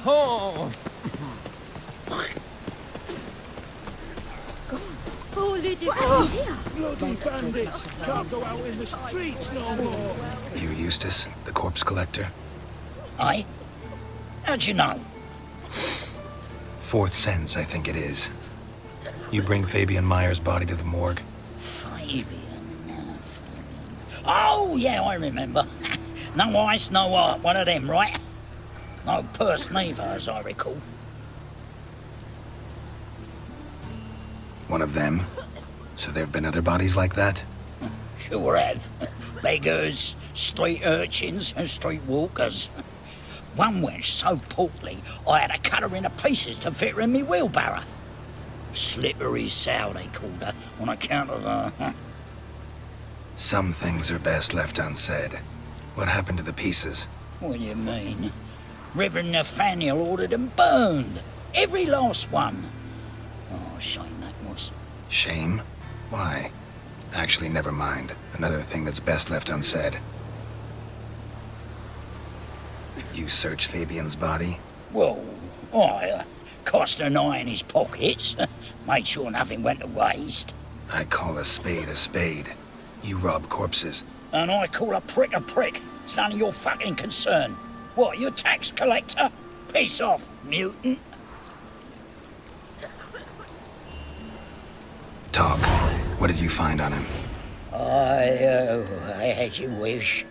Oh! Holy dear. Bloody bandits! Can't go out in the streets no more! You Eustace, the corpse collector? Aye? How'd you know? Fourth sense, I think it is. You bring Fabian Meyer's body to the morgue. Fabian. Oh, yeah, I remember. No ice, no art, one of them, right? No purse neither, as I recall. One of them? So there have been other bodies like that? Sure have. Beggars, street urchins, and street walkers. One went so portly, I had to cut her into pieces to fit her in me wheelbarrow. Slippery sow, they called her, on account of her. Some things are best left unsaid. What happened to the pieces? What do you mean? Reverend Nathaniel ordered them burned. Every last one. Oh, shame that was. Shame? Why? Actually, never mind. Another thing that's best left unsaid. You searched Fabian's body? Well, I cast an eye in his pockets. Made sure nothing went to waste. I call a spade a spade. You rob corpses. And I call a prick a prick. It's none of your fucking concern. What, you tax collector? Piss off, mutant. Talk. What did you find on him? I as you wish.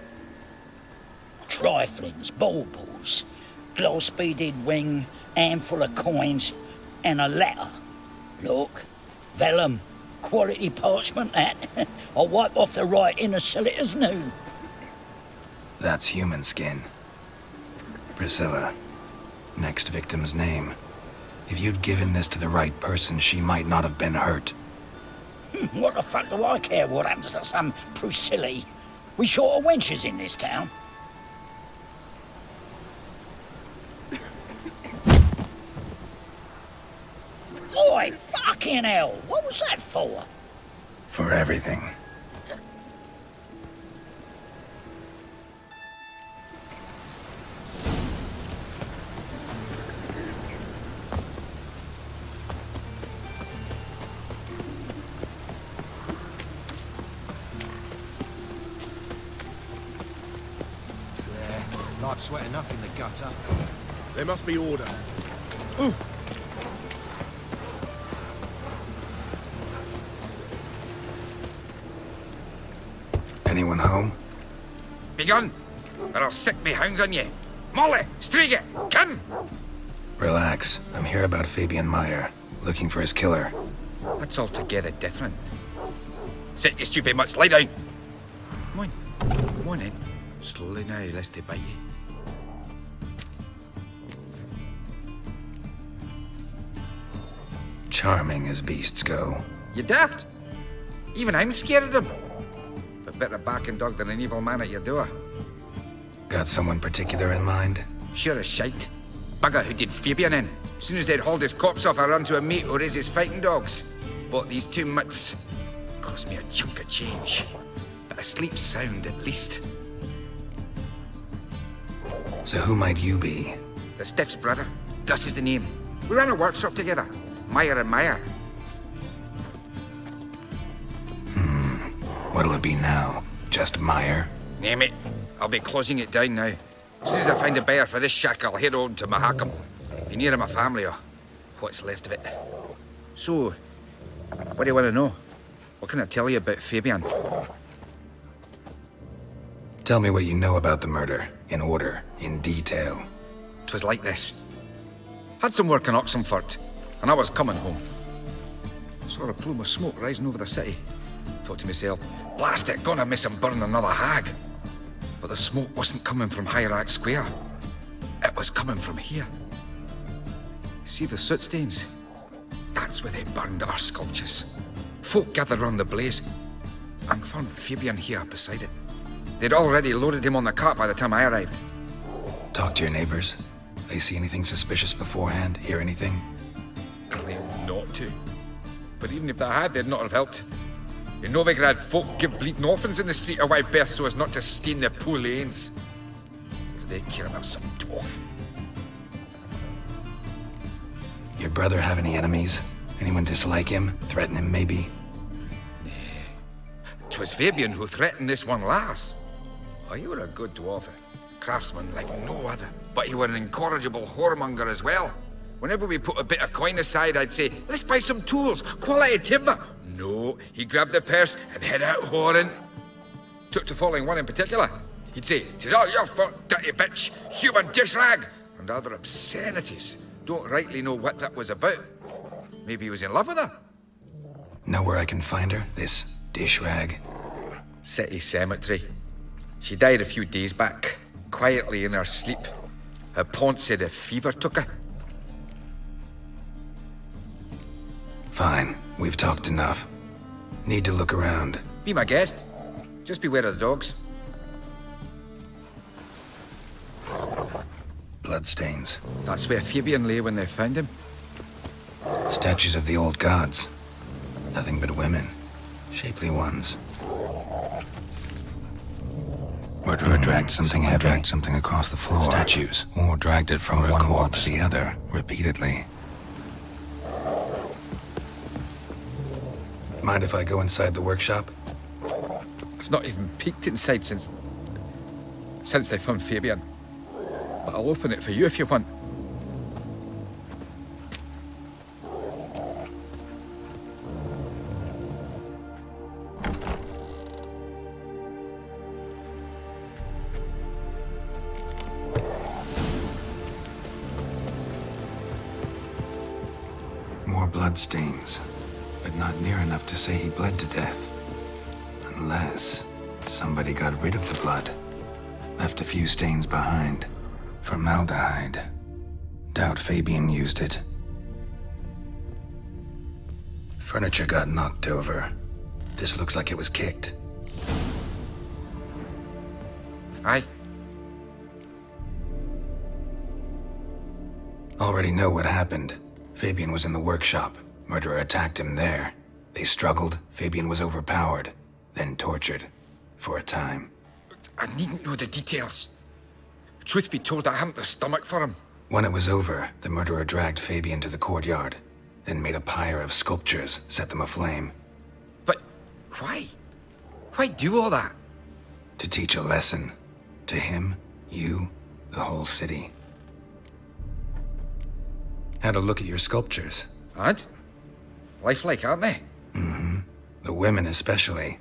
Triflings, baubles, gloss-beaded ring, handful of coins, and a letter. Look, vellum, quality parchment that. I'll wipe off the writing and sell it as new. That's human skin. Priscilla. Next victim's name. If you'd given this to the right person, she might not have been hurt. What the fuck do I care what happens to some Priscilla? We short of wenches in this town. Oi, fucking hell! What was that for? For everything. Life sweat enough in the gutter. There must be order. Anyone home? Begun, or I'll sick me hounds on you. Molly, Striga, come! Relax. I'm here about Fabian Meyer, looking for his killer. That's altogether different. Sit, you stupid mutts, lie down. Come on in. Slowly now, lest they bite you. Charming as beasts go. You daft? Even I'm scared of them. But better barking dog than an evil man at your door. Got someone particular in mind? Sure as shite. Bugger who did Fabian in. Soon as they'd hauled his corpse off, I ran to a mate who raised his fighting dogs. Bought these 2 mutts. Cost me a chunk of change. But I sleep sound at least. So who might you be? The Stiff's brother. Gus is the name. We ran a workshop together. Meyer and Meyer. What'll it be now? Just Meyer? Name it. I'll be closing it down now. As soon as I find a buyer for this shack, I'll head on to Mahakam. Be near my family, or what's left of it. So, what do you want to know? What can I tell you about Fabian? Tell me what you know about the murder, in order, in detail. 'Twas like this. Had some work in Oxenford, and I was coming home. Saw a plume of smoke rising over the city. Thought to myself, blast it, gonna miss him burn another hag. But the smoke wasn't coming from Hierarch Square. It was coming from here. See the soot stains? That's where they burned our sculptures. Folk gathered round the blaze, and found Fabian here beside it. They'd already loaded him on the cart by the time I arrived. Talk to your neighbors. They see anything suspicious beforehand? Hear anything? Claimed not to. But even if they had, they'd not have helped. In Novigrad, folk give bleeding orphans in the street a wide berth so as not to stain their poor lanes. What do they care about some dwarf? Your brother have any enemies? Anyone dislike him? Threaten him, maybe? 'Twas Fabian who threatened this one last. Oh, you were a good dwarf, craftsman like no other. But you were an incorrigible whoremonger as well. Whenever we put a bit of coin aside, I'd say, let's buy some tools, quality timber. No, he grabbed the purse and head out whoring. Took to following one in particular. He'd say, "'Tis all your fault, dirty bitch, human dish rag," and other obscenities. Don't rightly know what that was about. Maybe he was in love with her. Know where I can find her? This dish rag? City cemetery. She died a few days back, quietly in her sleep. Her pont said a fever took her. Fine, we've talked enough. Need to look around. Be my guest. Just beware of the dogs. Bloodstains. That's where Fabian lay when they found him. Statues of the old gods. Nothing but women. Shapely ones. Murderer dragged something heavy. Dragged something across the floor. Statues. Or dragged it from one wall to the other, repeatedly. Mind if I go inside the workshop? I've not even peeked inside since they found Fabian. But I'll open it for you if you want. More bloodstains, but not near enough to say he bled to death. Unless somebody got rid of the blood. Left a few stains behind. Formaldehyde. Doubt Fabian used it. Furniture got knocked over. This looks like it was kicked. Aye. Already know what happened. Fabian was in the workshop. Murderer attacked him there. They struggled. Fabian was overpowered, then tortured. For a time. I needn't know the details. Truth be told, I haven't the stomach for him. When it was over, the murderer dragged Fabian to the courtyard, then made a pyre of sculptures, set them aflame. But why? Why do all that? To teach a lesson. To him, you, the whole city. Had a look at your sculptures. And? Lifelike, aren't they? Mm-hmm. The women especially.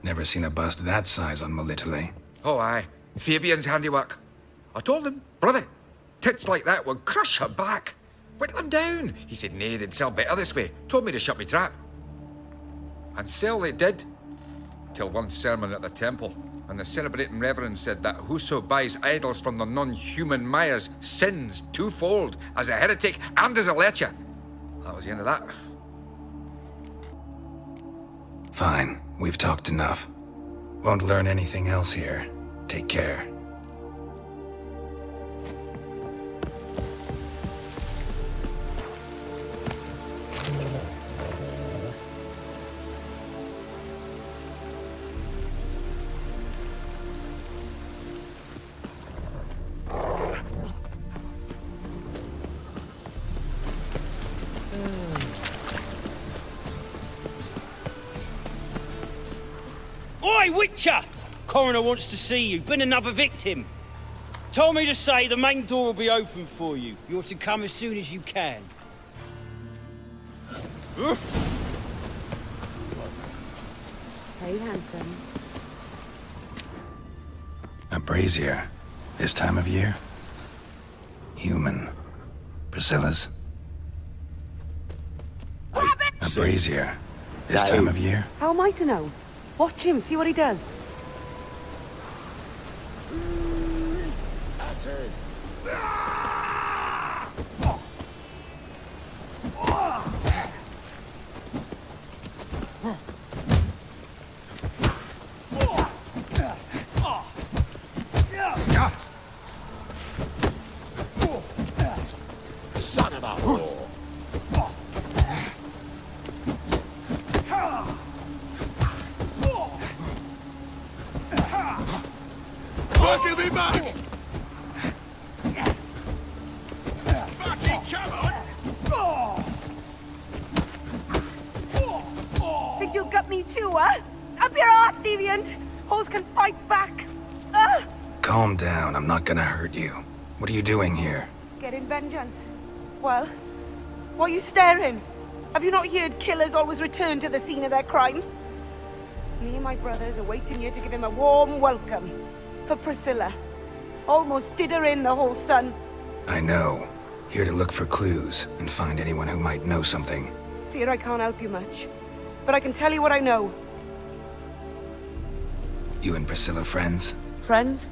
Never seen a bust that size on Melitele. Oh, aye. Fabian's handiwork. I told him, brother, tits like that would crush her back. Whittle him down. He said, nay, they'd sell better this way. Told me to shut me trap. And sell they did. Till one sermon at the temple. And the celebrating reverend said that whoso buys idols from the non-human Myers sins twofold, as a heretic and as a lecher. That was the end of that. Fine, we've talked enough. Won't learn anything else here. Take care. Oi, Witcher! Coroner wants to see you. Been another victim. Told me to say the main door will be open for you. You're to come as soon as you can. Hey, handsome. A brazier. This time of year? Human. Priscilla's. A brazier. This time of year? How am I to know? Watch him, see what he does. Son of a whore. Fucking me back! Fucking come on! want me to, huh? Up your ass, deviant! Hoes can fight back! Calm down, I'm not gonna hurt you. What are you doing here? Getting vengeance. Well, why are you staring? Have you not heard killers always return to the scene of their crime? Me and my brothers are waiting here to give him a warm welcome. For Priscilla. Almost did her in, the whole son. I know. Here to look for clues and find anyone who might know something. Fear I can't help you much. But I can tell you what I know. You and Priscilla friends? Friends?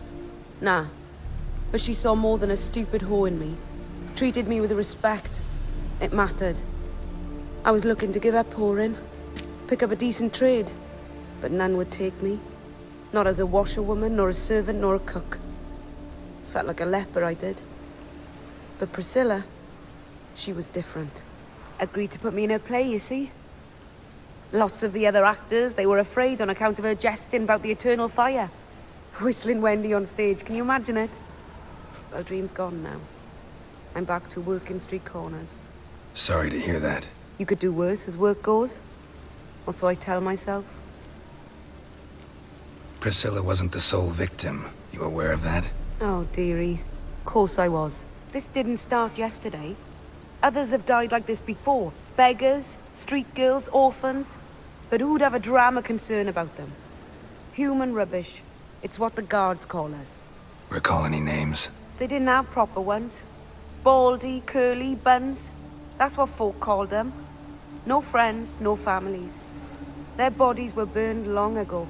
Nah. But she saw more than a stupid whore in me. Treated me with respect. It mattered. I was looking to give up whoring. Pick up a decent trade. But none would take me. Not as a washerwoman, nor a servant, nor a cook. Felt like a leper, I did. But Priscilla, she was different. Agreed to put me in her play, you see? Lots of the other actors, they were afraid on account of her jesting about the eternal fire. Whistling Wendy on stage, can you imagine it? Well, dream's gone now. I'm back to working street corners. Sorry to hear that. You could do worse as work goes. Or so I tell myself. Priscilla wasn't the sole victim. You aware of that? Oh, dearie. Course I was. This didn't start yesterday. Others have died like this before. Beggars, street girls, orphans. But who'd have a drama concern about them? Human rubbish. It's what the guards call us. Recall any names? They didn't have proper ones. Baldy, curly, buns. That's what folk called them. No friends, no families. Their bodies were burned long ago.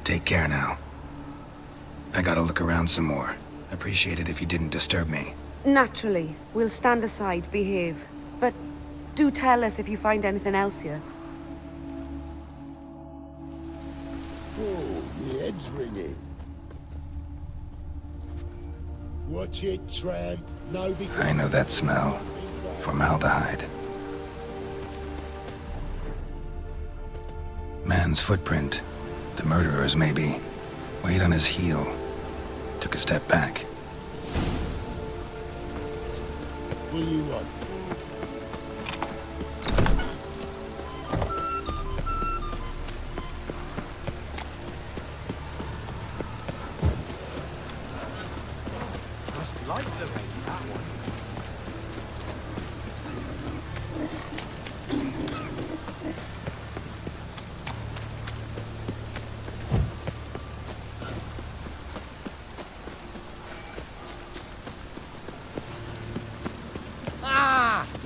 Take care now. I gotta look around some more. Appreciate it if you didn't disturb me. Naturally. We'll stand aside, behave. But do tell us if you find anything else here. Oh, my head's ringing. Watch it, tramp. No, because I know that smell. Formaldehyde. Man's footprint. The murderer's, maybe. Weight on his heel. Took a step back. What do you want? Must like the rain, that one.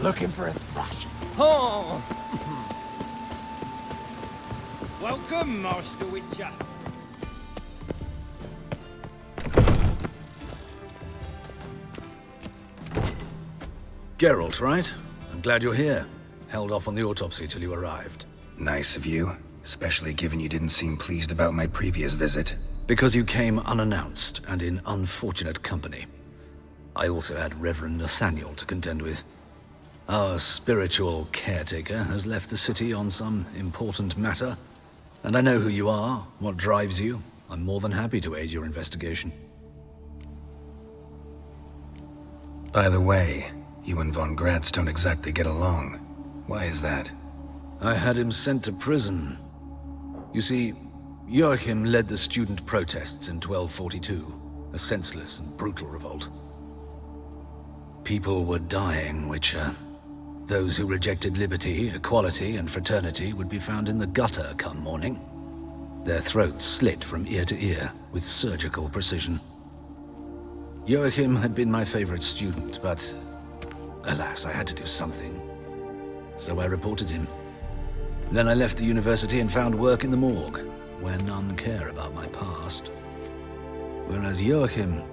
Looking for a thrash. Oh! Welcome, Master Witcher. Geralt, right? I'm glad you're here. Held off on the autopsy till you arrived. Nice of you. Especially given you didn't seem pleased about my previous visit. Because you came unannounced and in unfortunate company. I also had Reverend Nathaniel to contend with. Our spiritual caretaker has left the city on some important matter, and I know who you are, what drives you. I'm more than happy to aid your investigation. By the way, you and Von Gratz don't exactly get along. Why is that? I had him sent to prison. You see, Joachim led the student protests in 1242, a senseless and brutal revolt. People were dying, Witcher. Those who rejected liberty, equality, and fraternity would be found in the gutter come morning. Their throats slit from ear to ear with surgical precision. Joachim had been my favorite student, but alas, I had to do something. So I reported him. Then I left the university and found work in the morgue, where none care about my past. Whereas Joachim,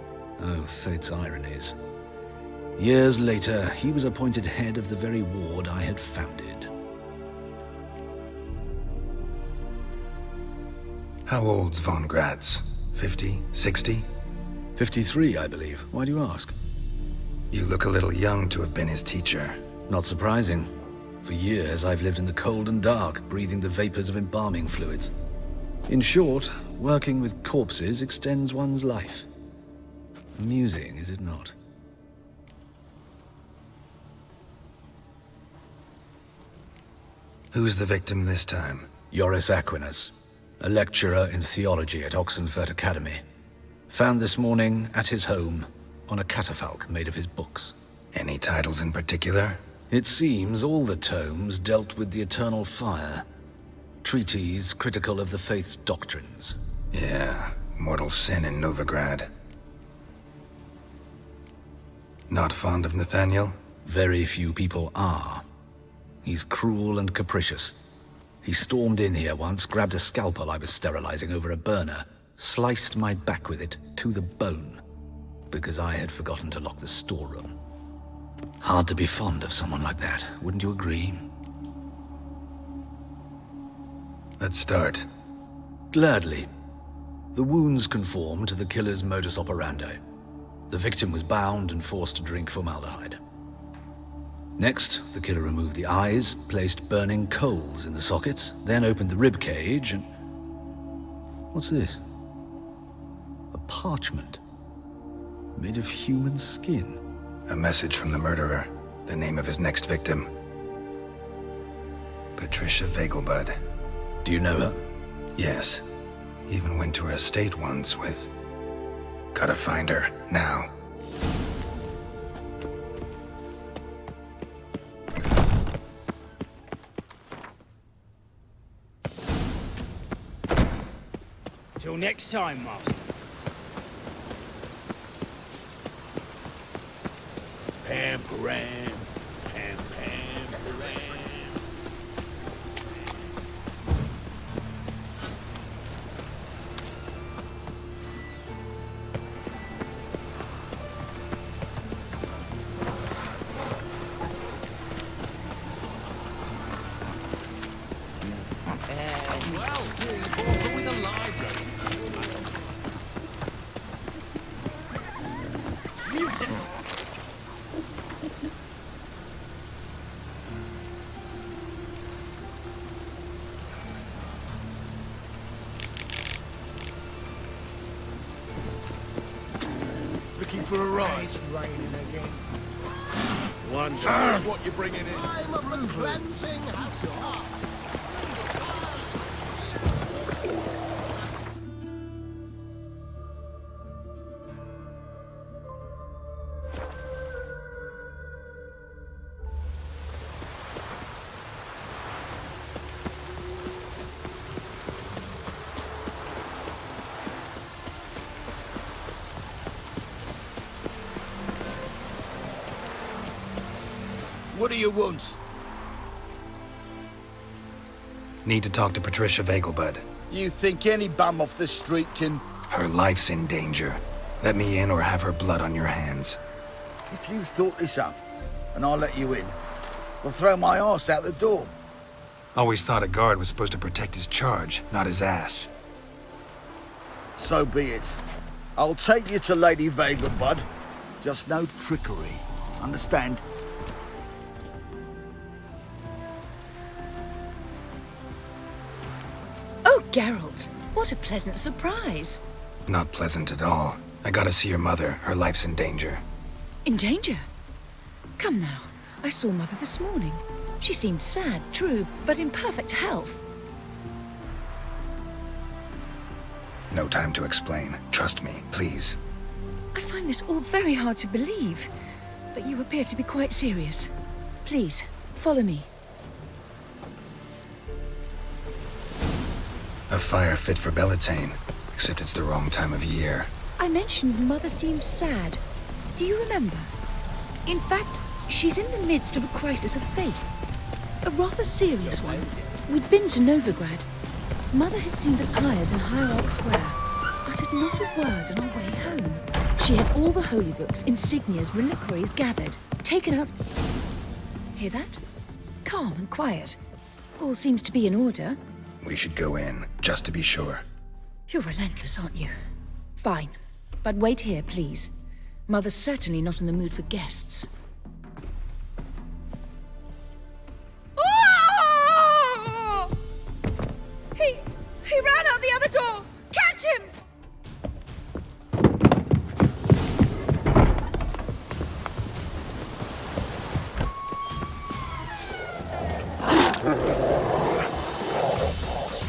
oh, fate's ironies. Years later, he was appointed head of the very ward I had founded. How old's Von Gratz? 50? 60? 53, I believe. Why do you ask? You look a little young to have been his teacher. Not surprising. For years, I've lived in the cold and dark, breathing the vapors of embalming fluids. In short, working with corpses extends one's life. Amusing, is it not? Who's the victim this time? Joris Aquinas, a lecturer in theology at Oxenfurt Academy. Found this morning at his home on a catafalque made of his books. Any titles in particular? It seems all the tomes dealt with the eternal fire. Treatises critical of the faith's doctrines. Yeah, mortal sin in Novigrad. Not fond of Nathaniel? Very few people are. He's cruel and capricious. He stormed in here once, grabbed a scalpel I was sterilizing over a burner, sliced my back with it to the bone, because I had forgotten to lock the storeroom. Hard to be fond of someone like that, wouldn't you agree? Let's start. Gladly. The wounds conform to the killer's modus operandi. The victim was bound and forced to drink formaldehyde. Next, the killer removed the eyes, placed burning coals in the sockets, then opened the rib cage and... What's this? A parchment. Made of human skin. A message from the murderer. The name of his next victim. Patricia Vegelbud. Do you know her? Yes. Even went to her estate once with... Gotta find her, now. Till next time, Master. Pam Paran, Pam Paran. With a library. Mutant. Looking for a ride? It's raining again. One shows what you're bringing in. Time of the cleansing has come. What do you want? Need to talk to Patricia Vegelbud. You think any bum off the street can... Her life's in danger. Let me in or have her blood on your hands. If you thought this up, and I'll let you in, I'll throw my arse out the door. Always thought a guard was supposed to protect his charge, not his ass. So be it. I'll take you to Lady Vegelbud. Just no trickery. Understand? Oh, Geralt, what a pleasant surprise. Not pleasant at all. I gotta see your mother. Her life's in danger. In danger? Come now, I saw Mother this morning. She seemed sad, true, but in perfect health. No time to explain. Trust me, please. I find this all very hard to believe, but you appear to be quite serious. Please, follow me. A fire fit for Bellatane, except it's the wrong time of year. I mentioned Mother seemed sad. Do you remember? In fact, she's in the midst of a crisis of faith. A rather serious one. We'd been to Novigrad. Mother had seen the pyres in Hierarch Square, uttered not a word on our way home. She had all the holy books, insignias, reliquaries gathered, taken out... Hear that? Calm and quiet. All seems to be in order. We should go in, just to be sure. You're relentless, aren't you? Fine. But wait here, please. Mother's certainly not in the mood for guests. Oh! He ran out the other door! Catch him!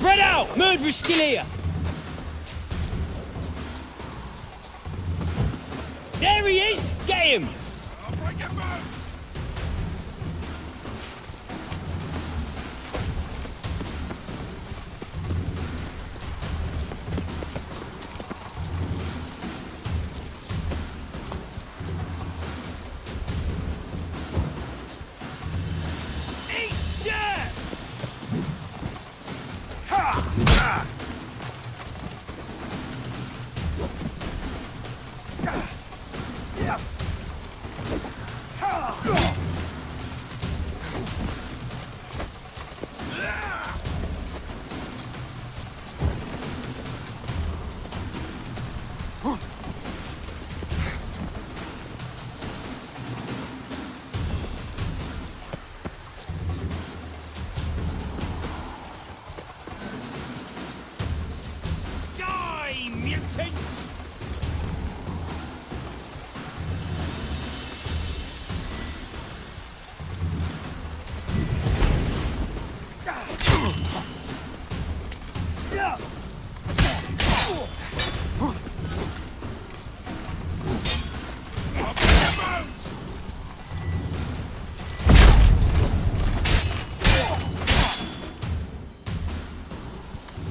Spread out! Murderer's still here! There he is! Get him! Eat dirt! Ha! Ha! Die, mutants!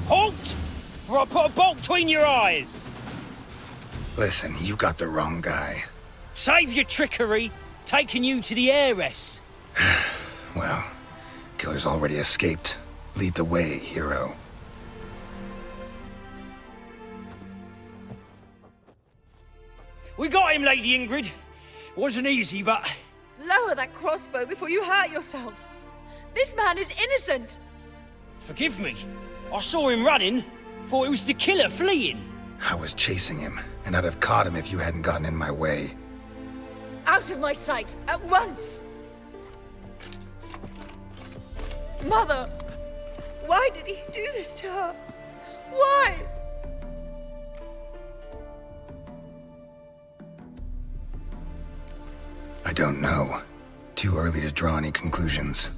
Halt! Or I'll put a bolt between your eyes! Listen, you got the wrong guy. Save your trickery, taking you to the heiress. Well, killer's already escaped. Lead the way, hero. We got him, Lady Ingrid. Wasn't easy, but... Lower that crossbow before you hurt yourself. This man is innocent. Forgive me. I saw him running. Thought it was the killer fleeing. I was chasing him, and I'd have caught him if you hadn't gotten in my way. Out of my sight, at once! Mother! Why did he do this to her? Why? I don't know. Too early to draw any conclusions.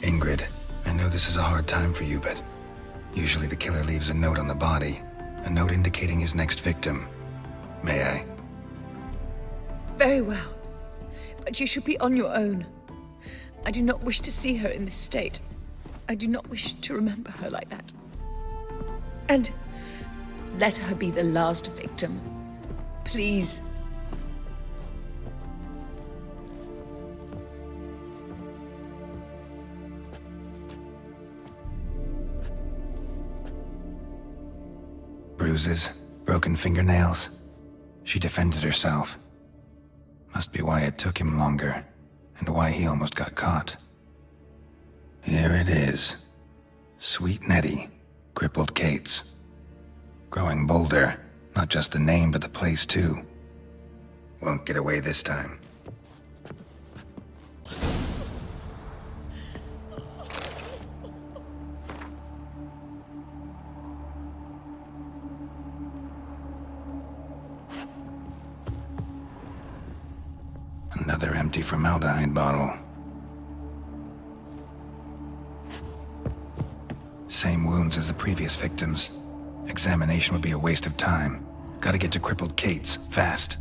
Ingrid, I know this is a hard time for you, but usually the killer leaves a note on the body, a note indicating his next victim. May I? Very well. But you should be on your own. I do not wish to see her in this state. I do not wish to remember her like that. And let her be the last victim. Please. Bruises, broken fingernails. She defended herself. Must be why it took him longer, and why he almost got caught. Here it is. Sweet Nettie, crippled Kate's. Growing bolder, not just the name, but the place too. Won't get away this time. Another empty formaldehyde bottle. Same wounds as the previous victims. Examination would be a waste of time. Gotta get to crippled Kate's, fast.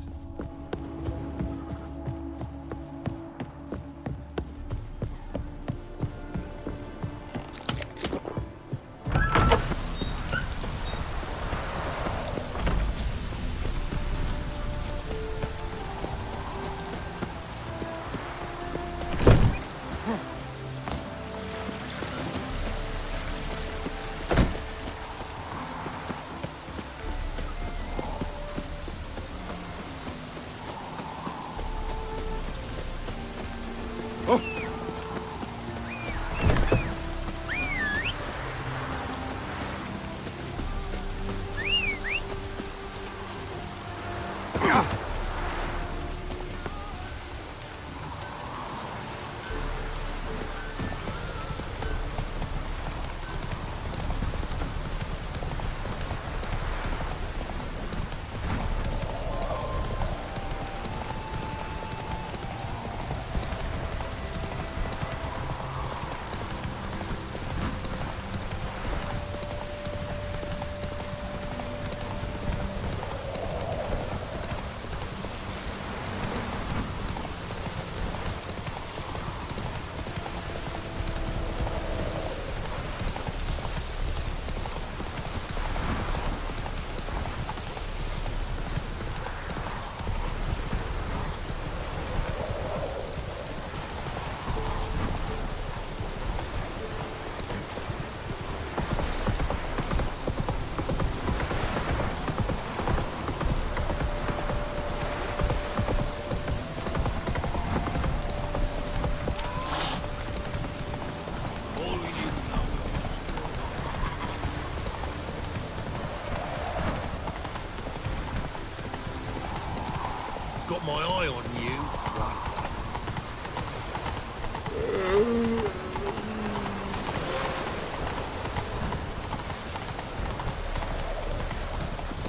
my eye on you.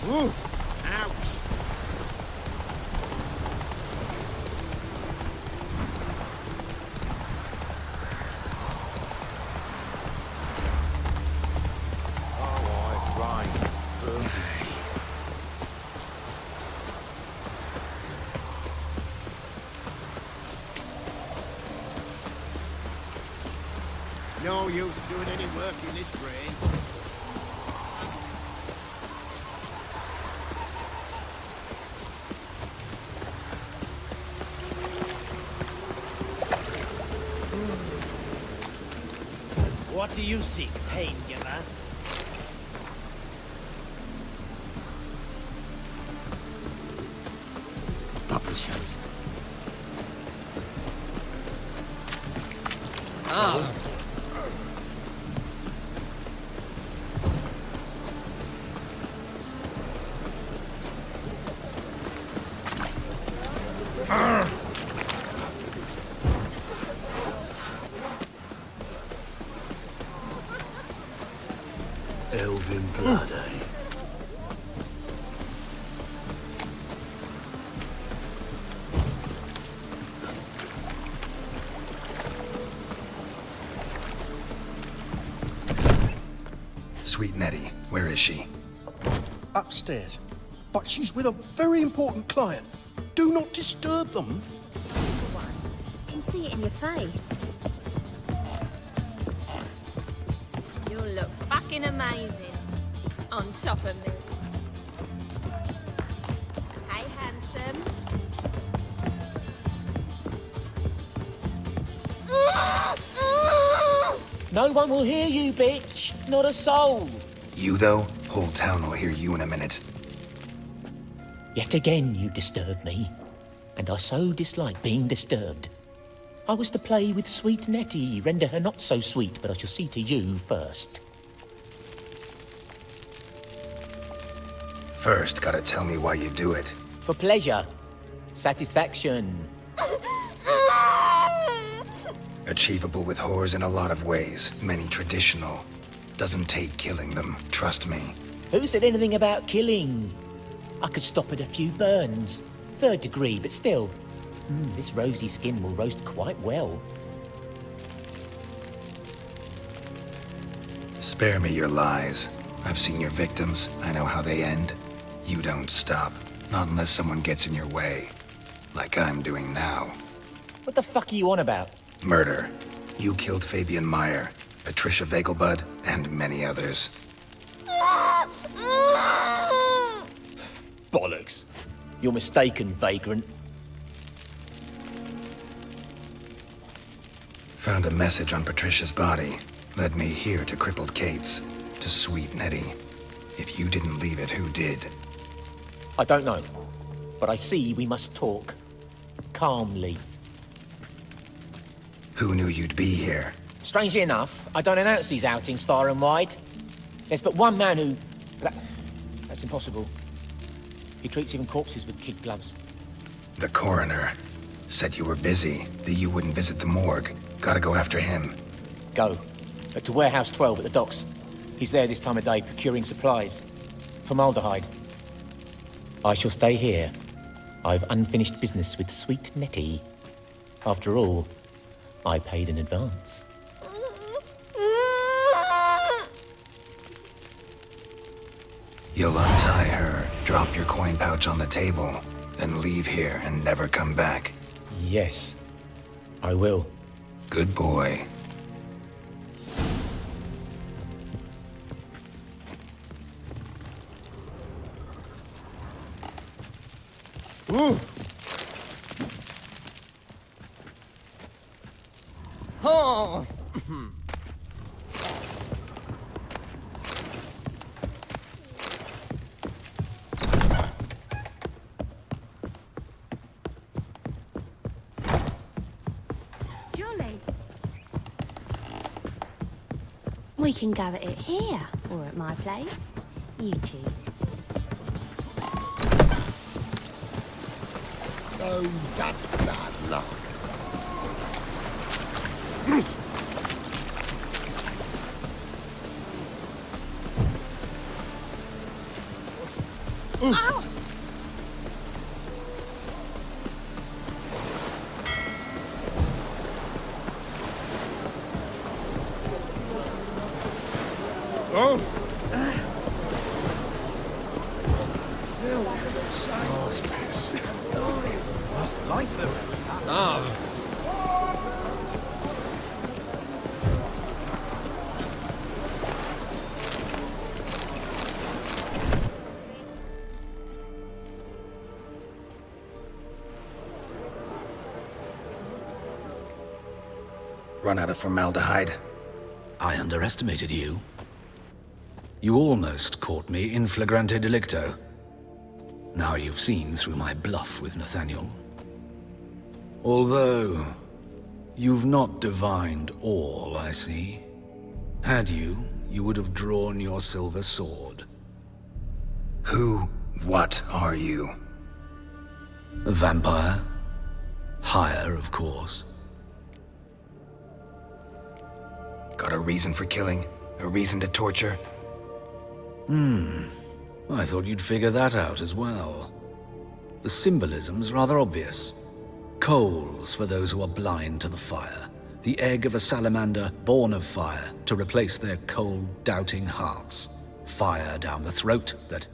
Ooh, ouch. No use doing any work in this rain. What do you seek, pain giver? Publishers. Ah. Elven blood, eh? Sweet Nettie, where is she? Upstairs. But she's with a very important client. Do not disturb them. I can see it in your face. You'll look fucking amazing on top of me. Hey, handsome. No one will hear you, bitch. Not a soul. You, though? Whole town will hear you in a minute. Yet again you disturb me, and I so dislike being disturbed. I was to play with sweet Nettie, render her not so sweet, but I shall see to you first. First, gotta tell me why you do it. For pleasure. Satisfaction. Achievable with whores in a lot of ways, many traditional. Doesn't take killing them, trust me. Who said anything about killing? I could stop at a few burns. 3rd degree, but still. This rosy skin will roast quite well. Spare me your lies. I've seen your victims. I know how they end. You don't stop. Not unless someone gets in your way. Like I'm doing now. What the fuck are you on about? Murder. You killed Fabian Meyer, Patricia Vegelbud, and many others. Bollocks. You're mistaken, vagrant. Found a message on Patricia's body. Led me here to crippled Kate's. To sweet Nettie. If you didn't leave it, who did? I don't know. But I see we must talk. Calmly. Who knew you'd be here? Strangely enough, I don't announce these outings far and wide. There's but one man who... That's impossible. He treats even corpses with kid gloves. The coroner. Said you were busy, that you wouldn't visit the morgue. Gotta go after him. Go. To Warehouse 12 at the docks. He's there this time of day procuring supplies. Formaldehyde. I shall stay here. I've unfinished business with sweet Nettie. After all, I paid in advance. You'll untie her, drop your coin pouch on the table, then leave here and never come back. Yes, I will. Good boy. Ooh. Oh! Jolly. We can go at it here, or at my place. You choose. No, that's bad luck. Ow! Oh! Hospice. Must like them. Run out of formaldehyde. I underestimated you. You almost caught me in flagrante delicto. Now you've seen through my bluff with Nathaniel. Although, you've not divined all, I see. Had you, you would have drawn your silver sword. What are you? A vampire. Higher, of course. Got a reason for killing? A reason to torture? I thought you'd figure that out as well. The symbolism's rather obvious. Coals for those who are blind to the fire. The egg of a salamander born of fire to replace their cold, doubting hearts. Fire down the throat that...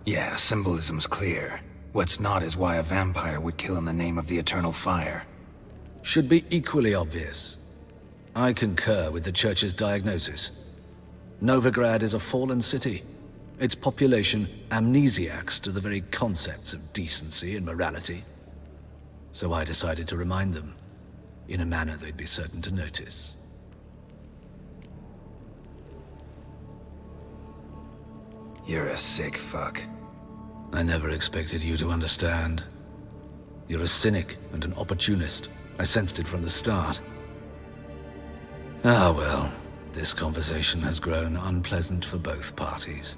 Yeah, symbolism's clear. What's not is why a vampire would kill in the name of the eternal fire. should be equally obvious. I concur with the Church's diagnosis. Novigrad is a fallen city. Its population amnesiacs to the very concepts of decency and morality. So I decided to remind them, in a manner they'd be certain to notice. You're a sick fuck. I never expected you to understand. You're a cynic and an opportunist. I sensed it from the start. Ah well, this conversation has grown unpleasant for both parties.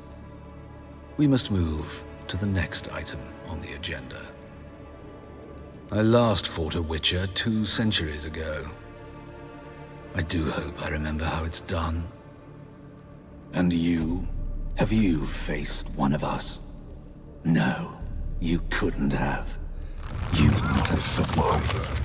We must move to the next item on the agenda. I last fought a Witcher 2 centuries ago. I do hope I remember how it's done. And you? Have you faced one of us? No, you couldn't have. You would not have survived.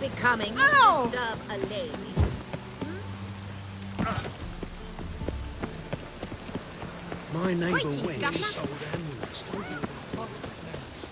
becoming to disturb a lady. My neighbour Greetings, Wing Governor. sold amulets to all the fastest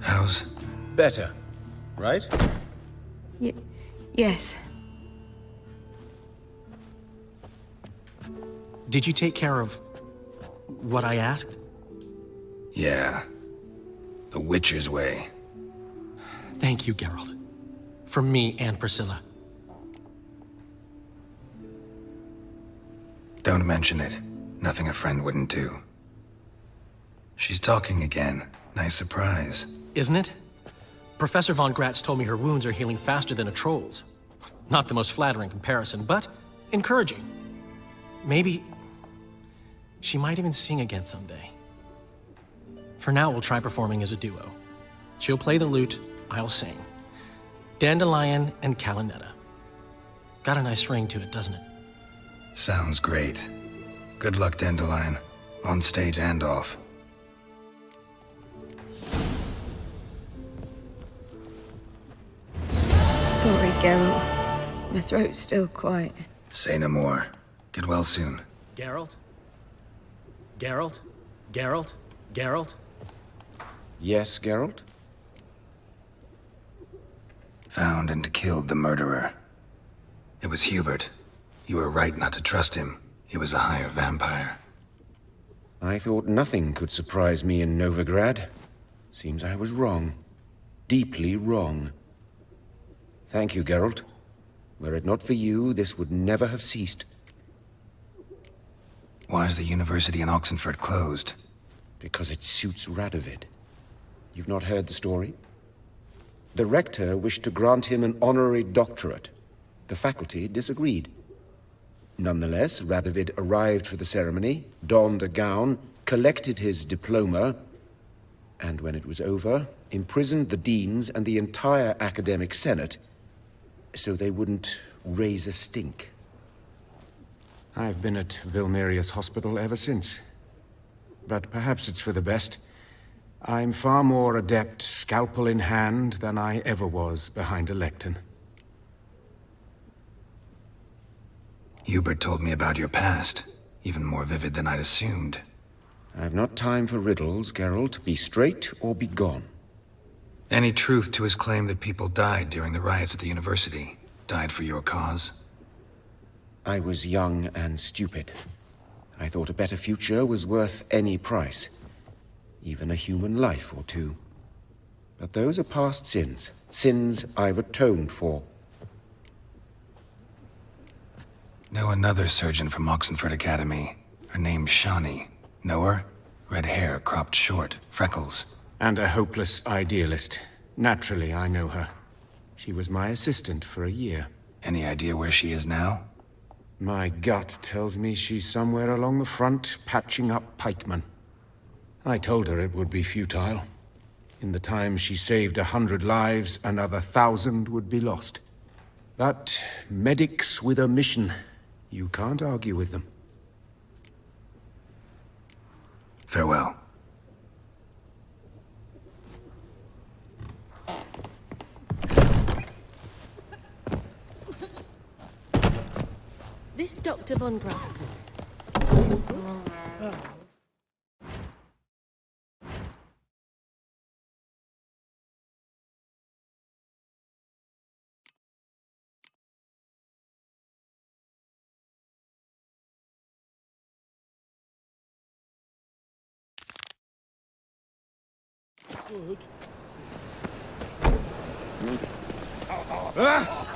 How's... Better, right? Yes. Did you take care of what I asked? Yeah. The Witcher's way. Thank you, Geralt. For me and Priscilla. Don't mention it. Nothing a friend wouldn't do. She's talking again. Nice surprise. Isn't it? Professor von Gratz told me her wounds are healing faster than a troll's. Not the most flattering comparison, but encouraging. Maybe she might even sing again someday. For now, we'll try performing as a duo. She'll play the lute, I'll sing. Dandelion and Calinetta. Got a nice ring to it, doesn't it? Sounds great. Good luck, Dandelion. On stage and off. Sorry, Geralt. My throat's still quiet. Say no more. Get well soon. Geralt? Geralt? Geralt? Geralt? Yes, Geralt? Found and killed the murderer. It was Hubert. You were right not to trust him. He was a higher vampire. I thought nothing could surprise me in Novigrad. Seems I was wrong. Deeply wrong. Thank you, Geralt. Were it not for you, this would never have ceased. Why is the university in Oxenford closed? Because it suits Radovid. You've not heard the story? The rector wished to grant him an honorary doctorate. The faculty disagreed. Nonetheless, Radovid arrived for the ceremony, donned a gown, collected his diploma, and when it was over, imprisoned the deans and the entire academic senate so they wouldn't raise a stink. I've been at Vilmerius Hospital ever since. But perhaps it's for the best. I'm far more adept scalpel in hand than I ever was behind a lectern. Hubert told me about your past. Even more vivid than I'd assumed. I've not time for riddles, Geralt. Be straight or be gone. Any truth to his claim that people died during the riots at the university? Died for your cause? I was young and stupid. I thought a better future was worth any price. Even a human life or two. But those are past sins. Sins I've atoned for. Know another surgeon from Oxenford Academy. Her name's Shani. Know her? Red hair, cropped short, freckles. And a hopeless idealist. Naturally, I know her. She was my assistant for a year. Any idea where she is now? My gut tells me she's somewhere along the front, patching up pikemen. I told her it would be futile. In the time she saved 100 lives, another 1,000 would be lost. But medics with a mission, you can't argue with them. Farewell. This Dr. von Gratz. Any good? Good. Ah!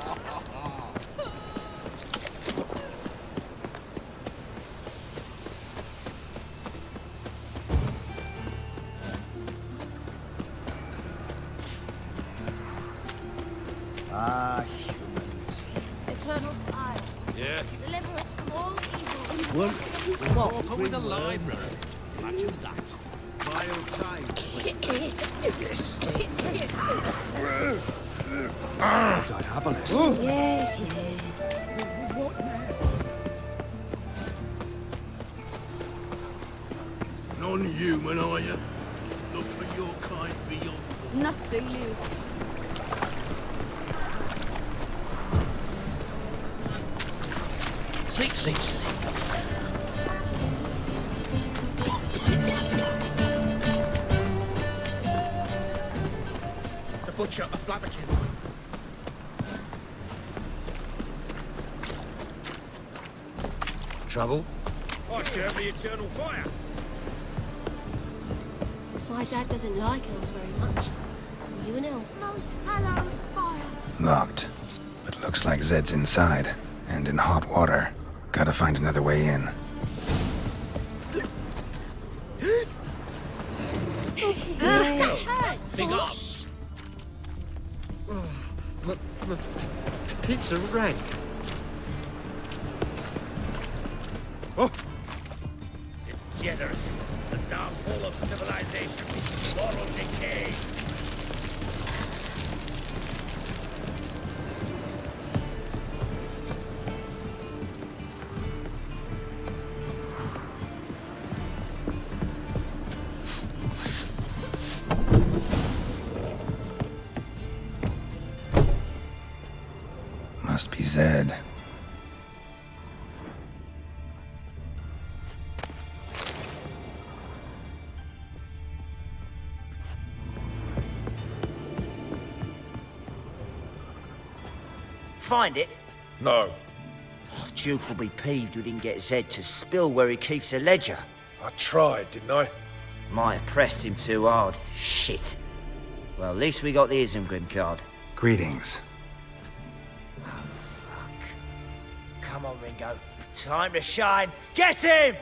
Ah, humans. Eternal fire. Yeah. Deliver us from all evil. Well, What? with the library. Imagine that. Vile time. Yes. Diabolist. Yes, yes. What now? Non-human, are you? Look for your kind beyond. Nothing new. Sleep, sleep, sleep. The Butcher of Blaviken. Trouble? I serve the eternal fire. My dad doesn't like elves very much. Are you an elf? Most hallowed fire. Locked. But looks like Zed's inside. And in hot water. Gotta find another way in. Big up. Pizza rank. Oh! Degeneracy, the downfall of civilization, moral decay. Must be Zed. Find it? No. Oh, Duke will be peeved we didn't get Zed to spill where he keeps the ledger. I tried, didn't I? Might have pressed him too hard. Shit. Well, at least we got the Isengrim card. Greetings. Come on, Ringo. Time to shine. Get him!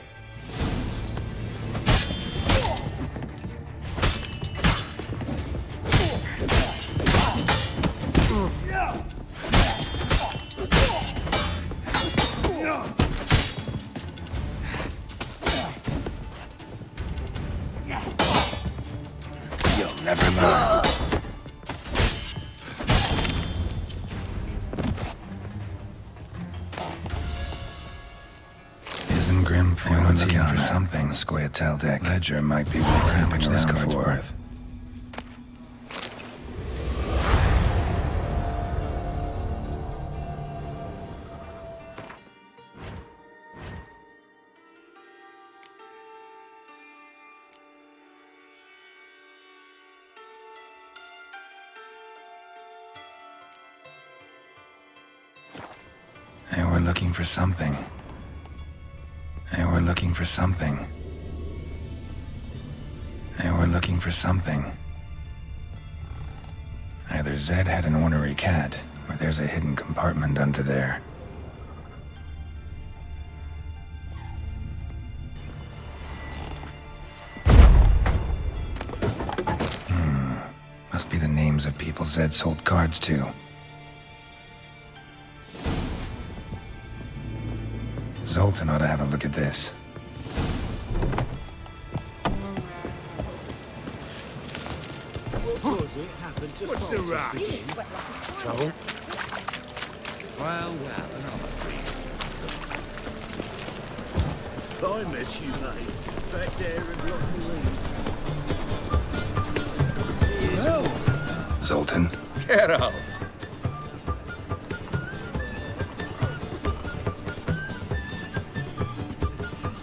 You'll never learn. Isengrim fealty looking for something. Squayatel deck. Ledger might be worth how much this card's worth. Hey, we're looking for something. Hey, we're looking for something. Hey, we're looking for something. Either Zed had an ornery cat, or there's a hidden compartment under there. Must be the names of people Zed sold cards to. Zoltan ought to have a look at this. What's the rush? Trouble? Well, another thing. If I met you, mate, back there and lock me in. Zoltan? Get out!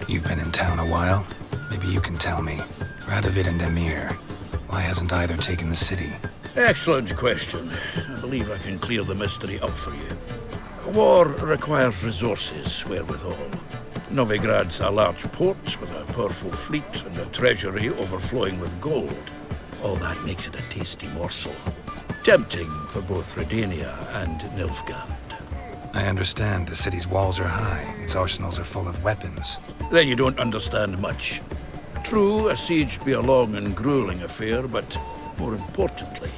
You've been in town a while? Maybe you can tell me. Radovid and Emir. Why hasn't either taken the city? Excellent question. I believe I can clear the mystery up for you. War requires resources, wherewithal. Novigrad's a large port with a powerful fleet and a treasury overflowing with gold. All that makes it a tasty morsel. Tempting for both Redania and Nilfgaard. I understand the city's walls are high. Its arsenals are full of weapons. Then you don't understand much. True, a siege be a long and grueling affair, but more importantly,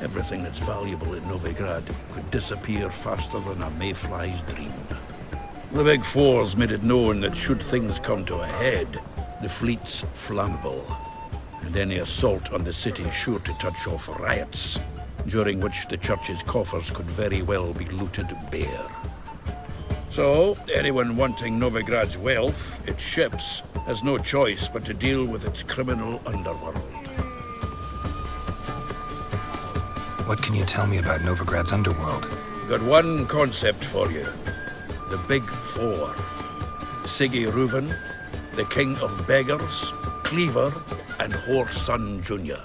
Everything that's valuable in Novigrad could disappear faster than a mayfly's dream. The Big Four's made it known that should things come to a head, the fleet's flammable, and any assault on the city is sure to touch off riots, during which the church's coffers could very well be looted bare. So, anyone wanting Novigrad's wealth, its ships, has no choice but to deal with its criminal underworld. What can you tell me about Novigrad's underworld? Got one concept for you. The Big Four. Siggy Reuven, the King of Beggars, Cleaver, and Whoreson Jr.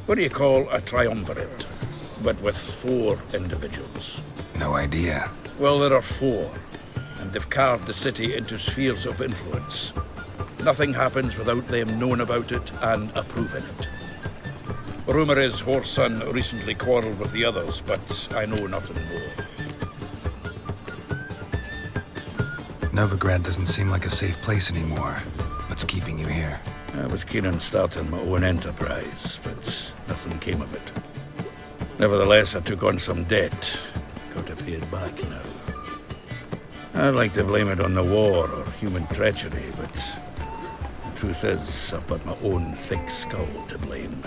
What do you call a triumvirate, but with 4 individuals? No idea. Well, there are 4, and they've carved the city into spheres of influence. Nothing happens without them knowing about it and approving it. Rumor is Whoreson recently quarreled with the others, but I know nothing more. Novigrad doesn't seem like a safe place anymore. What's keeping you here? I was keen on starting my own enterprise, but nothing came of it. Nevertheless, I took on some debt. Got to pay it back now. I'd like to blame it on the war or human treachery, but the truth is, I've got my own thick skull to blame.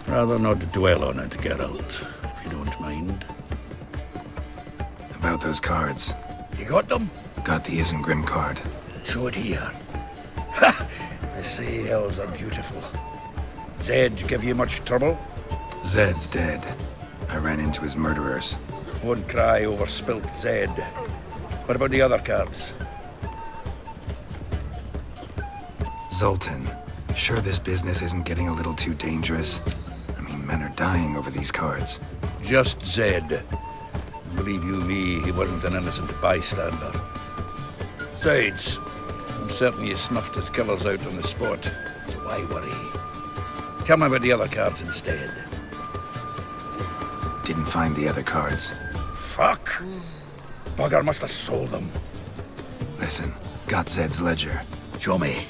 Rather not dwell on it, Geralt, if you don't mind. About those cards. You got them? Got the Isengrim card. Show it here. Ha! They say elves are beautiful. Zed give you much trouble? Zed's dead. I ran into his murderers. Won't cry over spilt Zed. What about the other cards? Zoltan, sure this business isn't getting a little too dangerous? I mean, men are dying over these cards. Just Zed. Believe you me, he wasn't an innocent bystander. Besides, I'm certain you snuffed his killers out on the spot, so why worry? Tell me about the other cards instead. Didn't find the other cards. Fuck! Bugger must have sold them. Listen, got Zed's ledger. Show me.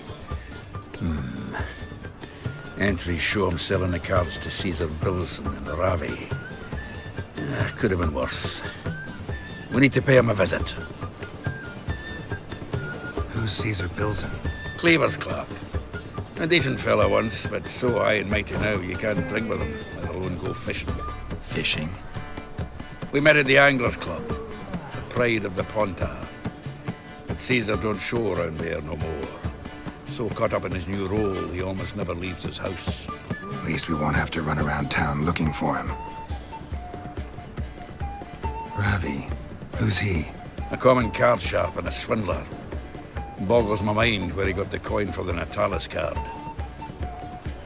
Entries show him selling the cards to Caesar Bilson and Ravi. Could have been worse. We need to pay him a visit. Who's Caesar Bilson? Cleaver's clerk. A decent fella once, but so high and mighty now you can't drink with him, let alone go fishing. Fishing? We met at the Anglers Club, the pride of the Pontar. But Caesar don't show around there no more. So caught up in his new role, he almost never leaves his house. At least we won't have to run around town looking for him. Ravi, who's he? A common card sharp and a swindler. Boggles my mind where he got the coin for the Natalis card.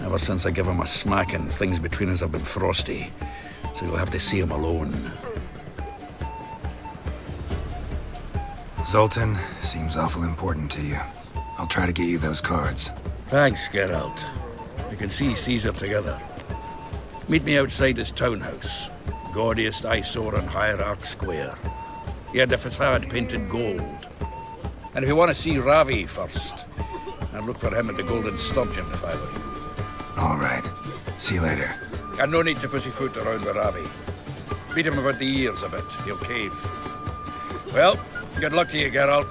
Ever since I gave him a smacking, things between us have been frosty. So you'll have to see him alone. Zoltan seems awful important to you. I'll try to get you those cards. Thanks, Geralt. We can see Caesar together. Meet me outside his townhouse. Gaudiest eyesore on Hierarch Square. He had the facade painted gold. And if you want to see Ravi first, I'd look for him at the Golden Sturgeon if I were you. All right. See you later. And no need to pussyfoot around with Ravi. Beat him about the ears a bit. He'll cave. Well, good luck to you, Geralt.